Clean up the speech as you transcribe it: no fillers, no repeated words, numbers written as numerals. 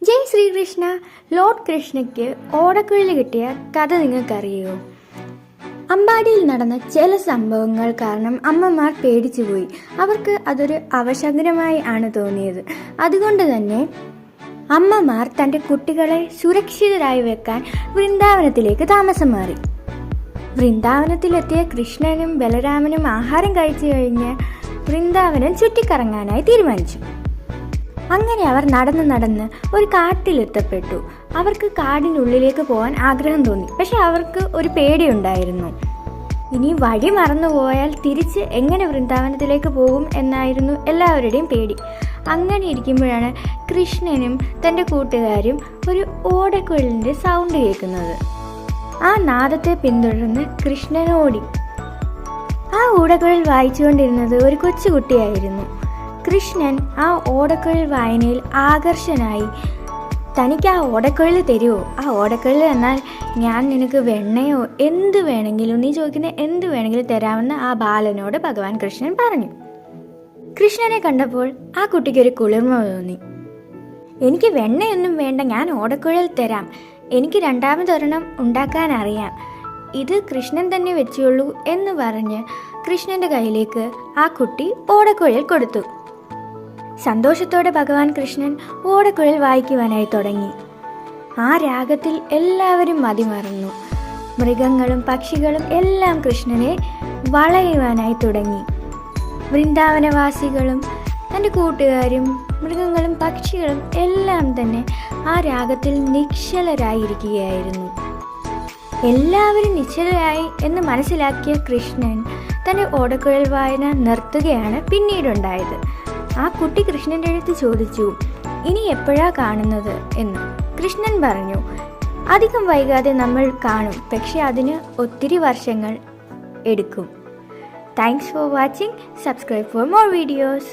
ജയ് Sreekrishna. Lord കൃഷ്ണയ്ക്ക് ഓടക്കുഴൽ കിട്ടിയ കഥ നിങ്ങൾക്കറിയോ? അമ്പാടിയിൽ നടന്ന ചില സംഭവങ്ങൾ കാരണം അമ്മമാർ പേടിച്ചുപോയി. അവർക്ക് അതൊരു അവശകുനമായി ആണ് തോന്നിയത്. അതുകൊണ്ട് തന്നെ അമ്മമാർ തൻ്റെ കുട്ടികളെ സുരക്ഷിതരായി വെക്കാൻ വൃന്ദാവനത്തിലേക്ക് താമസം മാറി. വൃന്ദാവനത്തിലെത്തിയ കൃഷ്ണനും ബലരാമനും ആഹാരം കഴിച്ചു കഴിഞ്ഞ് വൃന്ദാവനം ചുറ്റിക്കറങ്ങാനായി തീരുമാനിച്ചു. അങ്ങനെ അവർ നടന്ന് ഒരു കാട്ടിലെത്തപ്പെട്ടു. അവർക്ക് കാടിനുള്ളിലേക്ക് പോകാൻ ആഗ്രഹം തോന്നി. പക്ഷെ അവർക്ക് ഒരു പേടിയുണ്ടായിരുന്നു. ഇനി വഴി മറന്നുപോയാൽ തിരിച്ച് എങ്ങനെ വൃന്ദാവനത്തിലേക്ക് പോകും എന്നായിരുന്നു എല്ലാവരുടെയും പേടി. അങ്ങനെ ഇരിക്കുമ്പോഴാണ് കൃഷ്ണനും തൻ്റെ കൂട്ടുകാരും ഒരു ഓടക്കുഴലിൻ്റെ സൗണ്ട് കേൾക്കുന്നത്. ആ നാദത്തെ പിന്തുടർന്ന് കൃഷ്ണൻ ഓടി. ആ ഓടക്കുഴൽ വായിച്ചുകൊണ്ടിരുന്നത് ഒരു കൊച്ചുകുട്ടിയായിരുന്നു. കൃഷ്ണൻ ആ ഓടക്കുഴൽ വായനയിൽ ആകർഷനായി. തനിക്ക് ആ ഓടക്കുഴൽ തരുമോ? ആ ഓടക്കുഴൽ എന്നാൽ ഞാൻ നിനക്ക് വെണ്ണയോ എന്ത് വേണമെങ്കിലും, നീ ചോദിക്കുന്ന എന്ത് വേണമെങ്കിലും തരാമെന്ന് ആ ബാലനോട് ഭഗവാൻ കൃഷ്ണൻ പറഞ്ഞു. കൃഷ്ണനെ കണ്ടപ്പോൾ ആ കുട്ടിക്കൊരു കുളിർമ തോന്നി. എനിക്ക് വെണ്ണയൊന്നും വേണ്ട, ഞാൻ ഓടക്കുഴൽ തരാം. എനിക്ക് രണ്ടാമതൊരെണ്ണം ഉണ്ടാക്കാൻ അറിയാം. ഇത് കൃഷ്ണൻ തന്നെ വെച്ചുള്ളൂ എന്ന് പറഞ്ഞ് കൃഷ്ണൻ്റെ കയ്യിലേക്ക് ആ കുട്ടി ഓടക്കുഴൽ കൊടുത്തു. സന്തോഷത്തോടെ ഭഗവാൻ കൃഷ്ണൻ ഓടക്കുഴൽ വായിക്കുവാനായി തുടങ്ങി. ആ രാഗത്തിൽ എല്ലാവരും മതിമറന്നു. മൃഗങ്ങളും പക്ഷികളും എല്ലാം കൃഷ്ണനെ വളയുവാനായി തുടങ്ങി. വൃന്ദാവനവാസികളും തൻ്റെ കൂട്ടുകാരും മൃഗങ്ങളും പക്ഷികളും എല്ലാം തന്നെ ആ രാഗത്തിൽ നിശ്ചലരായിരിക്കുകയായിരുന്നു. എല്ലാവരും നിശ്ചലരായി എന്ന് മനസ്സിലാക്കിയ കൃഷ്ണൻ തൻ്റെ ഓടക്കുഴൽ വായന നിർത്തുകയാണ് പിന്നീടുണ്ടായത്. ആ കുട്ടി കൃഷ്ണൻ്റെ അടുത്ത് ചോദിച്ചു, ഇനി എപ്പോഴാ കാണുന്നത് എന്ന്. കൃഷ്ണൻ പറഞ്ഞു, അധികം വൈകാതെ നമ്മൾ കാണും, പക്ഷെ അതിന് ഒത്തിരി വർഷങ്ങൾ എടുക്കും. Thanks for watching. Subscribe for more videos.